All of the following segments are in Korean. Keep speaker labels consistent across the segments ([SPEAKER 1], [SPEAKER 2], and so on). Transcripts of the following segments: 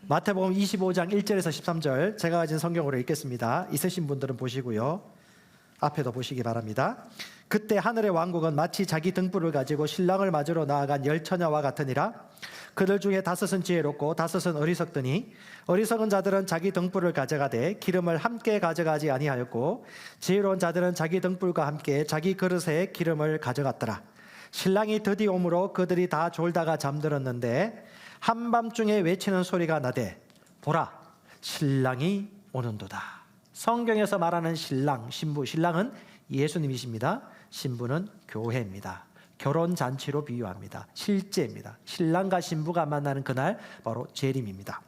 [SPEAKER 1] 마태복음 25장 1절에서 13절 제가 가진 성경으로 읽겠습니다. 있으신 분들은 보시고요. 앞에도 보시기 바랍니다. 그때 하늘의 왕국은 마치 자기 등불을 가지고 신랑을 맞으러 나아간 열 처녀와 같으니라. 그들 중에 다섯은 지혜롭고 다섯은 어리석더니 어리석은 자들은 자기 등불을 가져가되 기름을 함께 가져가지 아니하였고 지혜로운 자들은 자기 등불과 함께 자기 그릇에 기름을 가져갔더라. 신랑이 드디어 오므로 그들이 다 졸다가 잠들었는데 한밤중에 외치는 소리가 나되 보라 신랑이 오는도다. 성경에서 말하는 신랑, 신부, 신랑은 예수님이십니다. 신부는 교회입니다. 결혼잔치로 비유합니다. 실제입니다. 신랑과 신부가 만나는 그날 바로 재림입니다.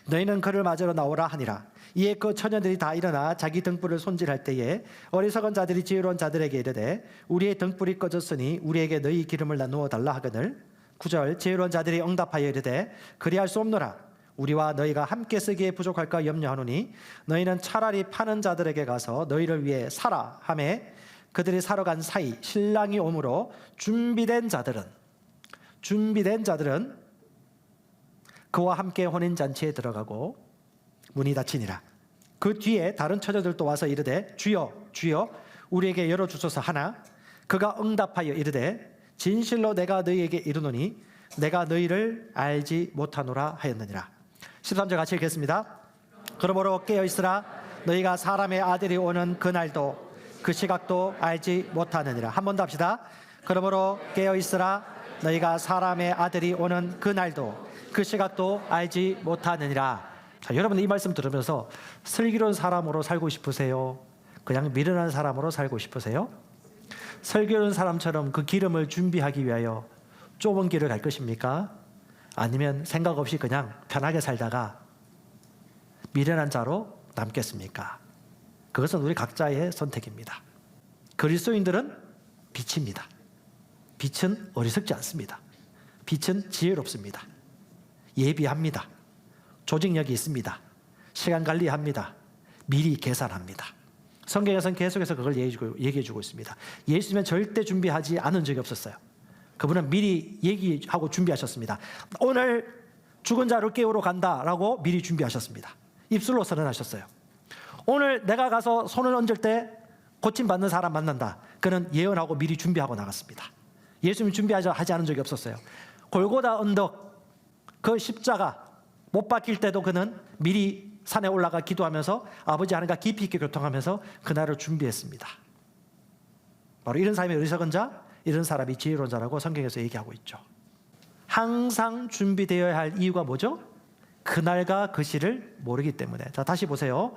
[SPEAKER 1] 너희는 그를 맞으러 나오라 하니라. 이에 그 처녀들이 다 일어나 자기 등불을 손질할 때에 어리석은 자들이 지혜로운 자들에게 이르되 우리의 등불이 꺼졌으니 우리에게 너희 기름을 나누어 달라 하거늘 9절 지혜로운 자들이 응답하여 이르되 그리할 수 없노라. 우리와 너희가 함께 쓰기에 부족할까 염려하노니 너희는 차라리 파는 자들에게 가서 너희를 위해 사라 하매 그들이 사러 간 사이 신랑이 오므로 준비된 자들은 그와 함께 혼인잔치에 들어가고 문이 닫히니라. 그 뒤에 다른 처녀들도 와서 이르되 주여 주여 우리에게 열어주소서 하나 그가 응답하여 이르되 진실로 내가 너희에게 이르노니 내가 너희를 알지 못하노라 하였느니라. 13절 같이 읽겠습니다. 그러므로 깨어있으라. 너희가 사람의 아들이 오는 그날도 그 시각도 알지 못하느니라. 한 번 더 합시다. 그러므로 깨어있으라. 너희가 사람의 아들이 오는 그날도 그 시각도 알지 못하느니라. 자, 여러분 이 말씀 들으면서 슬기로운 사람으로 살고 싶으세요? 그냥 미련한 사람으로 살고 싶으세요? 슬기로운 사람처럼 그 기름을 준비하기 위하여 좁은 길을 갈 것입니까? 아니면 생각 없이 그냥 편하게 살다가 미련한 자로 남겠습니까? 그것은 우리 각자의 선택입니다. 그리스도인들은 빛입니다. 빛은 어리석지 않습니다. 빛은 지혜롭습니다. 예비합니다. 조직력이 있습니다. 시간 관리합니다. 미리 계산합니다. 성경에서는 계속해서 그걸 얘기해주고 있습니다. 예수님은 절대 준비하지 않은 적이 없었어요. 그분은 미리 얘기하고 준비하셨습니다. 오늘 죽은 자를 깨우러 간다라고 미리 준비하셨습니다. 입술로 선언하셨어요. 오늘 내가 가서 손을 얹을 때 고침받는 사람 만난다. 그는 예언하고 미리 준비하고 나갔습니다. 예수님 준비하지 않은 적이 없었어요. 골고다 언덕 그 십자가 못 박힐 때도 그는 미리 산에 올라가 기도하면서 아버지 하나님과 깊이 있게 교통하면서 그날을 준비했습니다. 바로 이런 사람이 어리석은 자, 이런 사람이 지혜로운 자라고 성경에서 얘기하고 있죠. 항상 준비되어야 할 이유가 뭐죠? 그날과 그 시를 모르기 때문에. 자, 다시 보세요.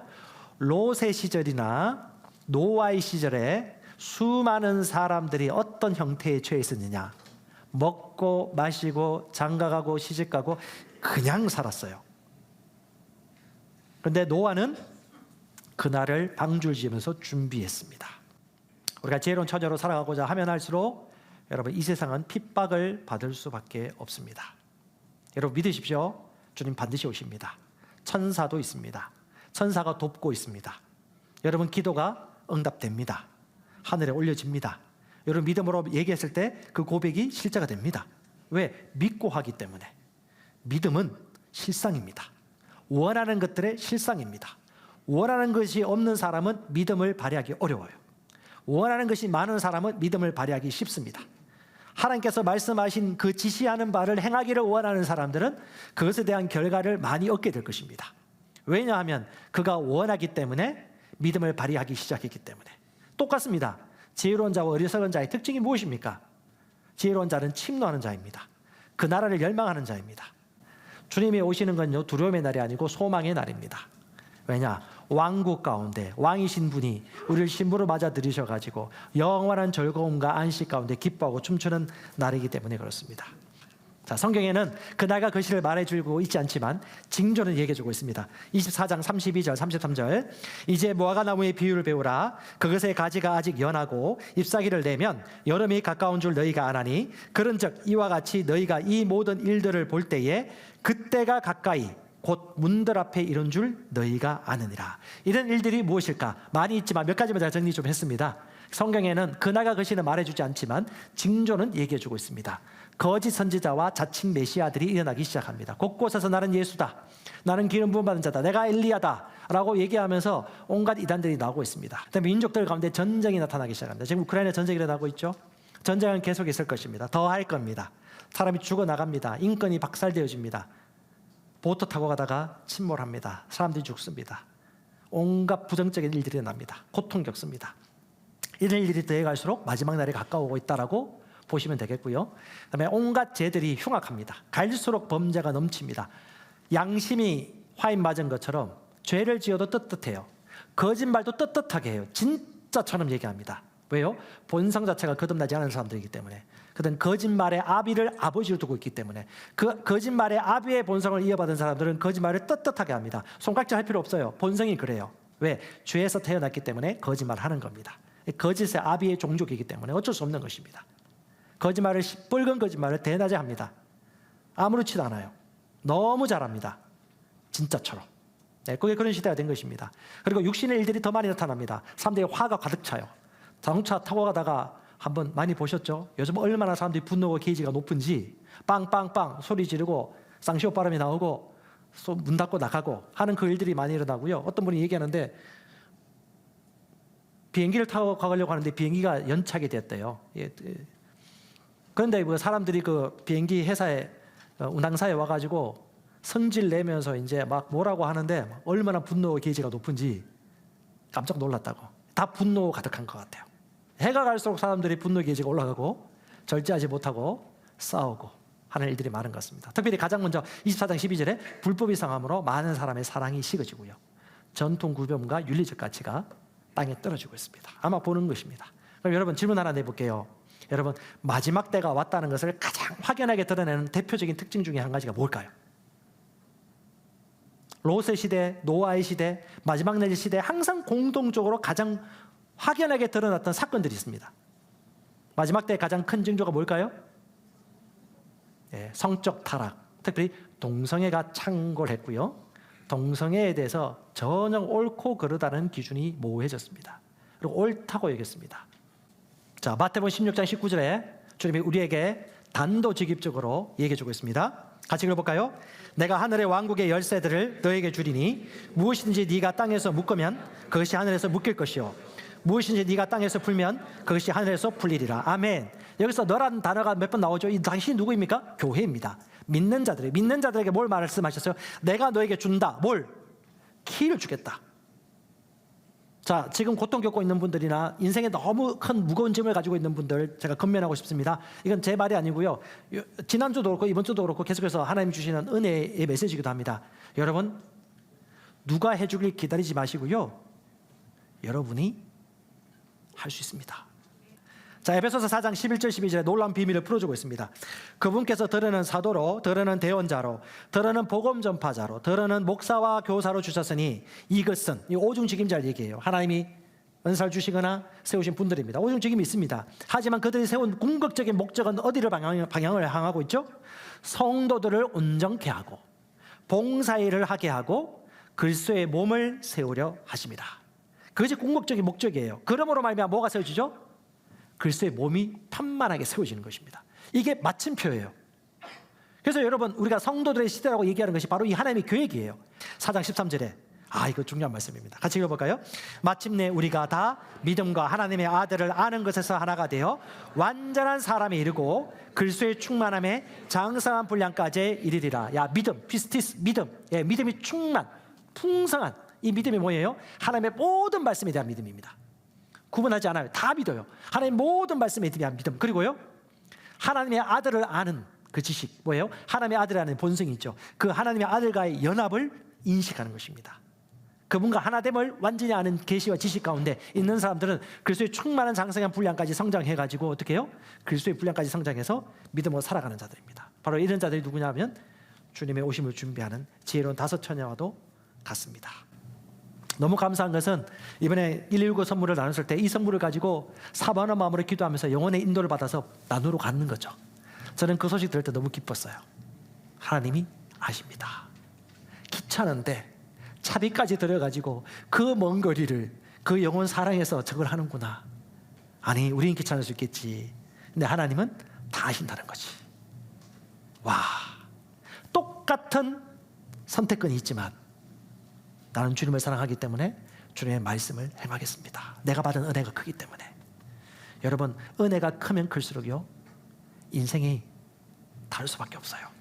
[SPEAKER 1] 롯의 시절이나 노아의 시절에 수많은 사람들이 어떤 형태에 처해 있었느냐? 먹고 마시고 장가가고 시집가고 그냥 살았어요. 그런데 노아는 그날을 방주를 지으면서 준비했습니다. 우리가 지혜로운 처녀로 살아가고자 하면 할수록 여러분 이 세상은 핍박을 받을 수밖에 없습니다. 여러분 믿으십시오. 주님 반드시 오십니다. 천사도 있습니다. 천사가 돕고 있습니다. 여러분 기도가 응답됩니다. 하늘에 올려집니다. 여러분 믿음으로 얘기했을 때 그 고백이 실제가 됩니다. 왜? 믿고 하기 때문에. 믿음은 실상입니다. 원하는 것들의 실상입니다. 원하는 것이 없는 사람은 믿음을 발휘하기 어려워요. 원하는 것이 많은 사람은 믿음을 발휘하기 쉽습니다. 하나님께서 말씀하신 그 지시하는 바를 행하기를 원하는 사람들은 그것에 대한 결과를 많이 얻게 될 것입니다. 왜냐하면 그가 원하기 때문에 믿음을 발휘하기 시작했기 때문에. 똑같습니다. 지혜로운 자와 어리석은 자의 특징이 무엇입니까? 지혜로운 자는 침노하는 자입니다. 그 나라를 열망하는 자입니다. 주님이 오시는 건요 두려움의 날이 아니고 소망의 날입니다. 왜냐? 왕국 가운데 왕이신 분이 우리를 신부로 맞아들이셔가지고 영원한 즐거움과 안식 가운데 기뻐하고 춤추는 날이기 때문에 그렇습니다. 자, 성경에는 그날과 그 시를 말해주고 있지 않지만 징조는 얘기해주고 있습니다. 24장 32절 33절 이제 무화과 나무의 비유를 배우라. 그것의 가지가 아직 연하고 잎사귀를 내면 여름이 가까운 줄 너희가 아나니 그런즉 이와 같이 너희가 이 모든 일들을 볼 때에 그때가 가까이 곧 문들 앞에 이른 줄 너희가 아느니라. 이런 일들이 무엇일까? 많이 있지만 몇 가지만 제가 정리 좀 했습니다. 성경에는 그날과 그 시는 말해주지 않지만 징조는 얘기해주고 있습니다. 거짓 선지자와 자칭 메시아들이 일어나기 시작합니다. 곳곳에서 나는 예수다, 나는 기름 부음 받은 자다, 내가 엘리야다 라고 얘기하면서 온갖 이단들이 나오고 있습니다. 그다음에 민족들 가운데 전쟁이 나타나기 시작합니다. 지금 우크라이나 전쟁이 일어나고 있죠. 전쟁은 계속 있을 것입니다. 더 할 겁니다. 사람이 죽어나갑니다. 인권이 박살되어집니다. 보트 타고 가다가 침몰합니다. 사람들이 죽습니다. 온갖 부정적인 일들이 일어납니다. 고통 겪습니다. 이런 일이 더해갈수록 마지막 날이 가까워오고 있다라고 보시면 되겠고요. 그다음에 온갖 죄들이 흉악합니다. 갈수록 범죄가 넘칩니다. 양심이 화인 맞은 것처럼 죄를 지어도 떳떳해요. 거짓말도 떳떳하게 해요. 진짜처럼 얘기합니다. 왜요? 본성 자체가 거듭나지 않은 사람들이기 때문에. 그들은 거짓말의 아비를 아버지로 두고 있기 때문에. 그 거짓말의 아비의 본성을 이어받은 사람들은 거짓말을 떳떳하게 합니다. 손깍지 할 필요 없어요. 본성이 그래요. 왜? 죄에서 태어났기 때문에 거짓말하는 겁니다. 거짓의 아비의 종족이기 때문에 어쩔 수 없는 것입니다. 거짓말을, 시뻘건 거짓말을 대낮에 합니다. 아무렇지도 않아요. 너무 잘합니다. 진짜처럼. 네, 그게 그런 시대가 된 것입니다. 그리고 육신의 일들이 더 많이 나타납니다. 사람들이 화가 가득 차요. 자동차 타고 가다가 한번 많이 보셨죠? 요즘 얼마나 사람들이 분노와 게이지가 높은지 빵빵빵 소리 지르고 쌍시옷 바람이 나오고 문 닫고 나가고 하는 그 일들이 많이 일어나고요. 어떤 분이 얘기하는데 비행기를 타고 가려고 하는데 비행기가 연착이 됐대요. 그런데 뭐 사람들이 그 비행기 회사에 운항사에 와가지고 성질 내면서 이제 막 뭐라고 하는데 얼마나 분노와 게이지가 높은지 깜짝 놀랐다고. 다 분노 가득한 것 같아요. 해가 갈수록 사람들이 분노 게이지가 올라가고 절제하지 못하고 싸우고 하는 일들이 많은 것 같습니다. 특별히 가장 먼저 24장 12절에 불법이 상함으로 많은 사람의 사랑이 식어지고요. 전통 구별과 윤리적 가치가 땅에 떨어지고 있습니다. 아마 보는 것입니다. 그럼 여러분 질문 하나 내볼게요. 여러분 마지막 때가 왔다는 것을 가장 확연하게 드러내는 대표적인 특징 중에 한 가지가 뭘까요? 롯의 시대, 노아의 시대, 마지막 날 시대에 항상 공동적으로 가장 확연하게 드러났던 사건들이 있습니다. 마지막 때 가장 큰 징조가 뭘까요? 성적 타락, 특별히 동성애가 창궐했고요. 동성애에 대해서 전혀 옳고 그르다는 기준이 모호해졌습니다. 그리고 옳다고 여겼습니다. 자, 마태복음 16장 19절에 주님이 우리에게 단도직입적으로 얘기해주고 있습니다. 같이 읽어볼까요? 내가 하늘의 왕국의 열쇠들을 너에게 주리니 무엇이든지 네가 땅에서 묶으면 그것이 하늘에서 묶일 것이요 무엇이든지 네가 땅에서 풀면 그것이 하늘에서 풀리리라. 아멘. 여기서 너라는 단어가 몇 번 나오죠? 이 당신이 누구입니까? 교회입니다. 믿는 자들에게 뭘 말씀하셨어요? 내가 너에게 준다. 뭘? 키를 주겠다. 자, 지금 고통 겪고 있는 분들이나 인생에 너무 큰 무거운 짐을 가지고 있는 분들 제가 건면하고 싶습니다. 이건 제 말이 아니고요. 지난주도 그렇고 이번 주도 그렇고 계속해서 하나님 주시는 은혜의 메시지이기도 합니다. 여러분, 누가 해주길 기다리지 마시고요. 여러분이 할 수 있습니다. 자, 에베소서 4장 11절 12절에 놀라운 비밀을 풀어주고 있습니다. 그분께서 더러는 사도로, 더러는 대언자로, 더러는 복음 전파자로, 더러는 목사와 교사로 주셨으니 이것은, 이 오중직임자를 얘기해요. 하나님이 은사를 주시거나 세우신 분들입니다. 오중직임이 있습니다. 하지만 그들이 세운 궁극적인 목적은 어디를 방향을 향하고 있죠? 성도들을 온전케 하고 봉사일을 하게 하고 그리스도의 몸을 세우려 하십니다. 그것이 궁극적인 목적이에요. 그러므로 말미암아 뭐가 세워지죠? 그리스도의 몸이 편만하게 세워지는 것입니다. 이게 마침표예요. 그래서 여러분, 우리가 성도들의 시대라고 얘기하는 것이 바로 이 하나님의 계획이에요. 4장 13절에 이거 중요한 말씀입니다. 같이 읽어볼까요? 마침내 우리가 다 믿음과 하나님의 아들을 아는 것에서 하나가 되어 완전한 사람에 이르고 그리스도의 충만함에 장성한 분량까지 이르리라. 야, 믿음, 피스티스, 믿음. 예, 믿음이 풍성한 이 믿음이 뭐예요? 하나님의 모든 말씀에 대한 믿음입니다. 구분하지 않아요. 다 믿어요. 하나님의 모든 말씀에 대한 믿음. 그리고요, 하나님의 아들을 아는 그 지식. 뭐예요? 하나님의 아들이라는 본성이 있죠. 그 하나님의 아들과의 연합을 인식하는 것입니다. 그분과 하나됨을 완전히 아는 계시와 지식 가운데 있는 사람들은 그리스도의 충만한 장성한 분량까지 성장해가지고 어떻게 해요? 그리스도의 분량까지 성장해서 믿음으로 살아가는 자들입니다. 바로 이런 자들이 누구냐면 주님의 오심을 준비하는 지혜로운 다섯 처녀와도 같습니다. 너무 감사한 것은 이번에 119 선물을 나눴을 때 이 선물을 가지고 사모하는 마음으로 기도하면서 영혼의 인도를 받아서 나누러 가는 거죠. 저는 그 소식 들을 때 너무 기뻤어요. 하나님이 아십니다. 귀찮은데 차비까지 들어가지고 그 먼 거리를 그 영혼 사랑해서 저걸 하는구나. 아니, 우리는 귀찮을 수 있겠지. 근데 하나님은 다 아신다는 거지. 와, 똑같은 선택권이 있지만 나는 주님을 사랑하기 때문에 주님의 말씀을 행하겠습니다. 내가 받은 은혜가 크기 때문에. 여러분, 은혜가 크면 클수록요 인생이 다를 수밖에 없어요.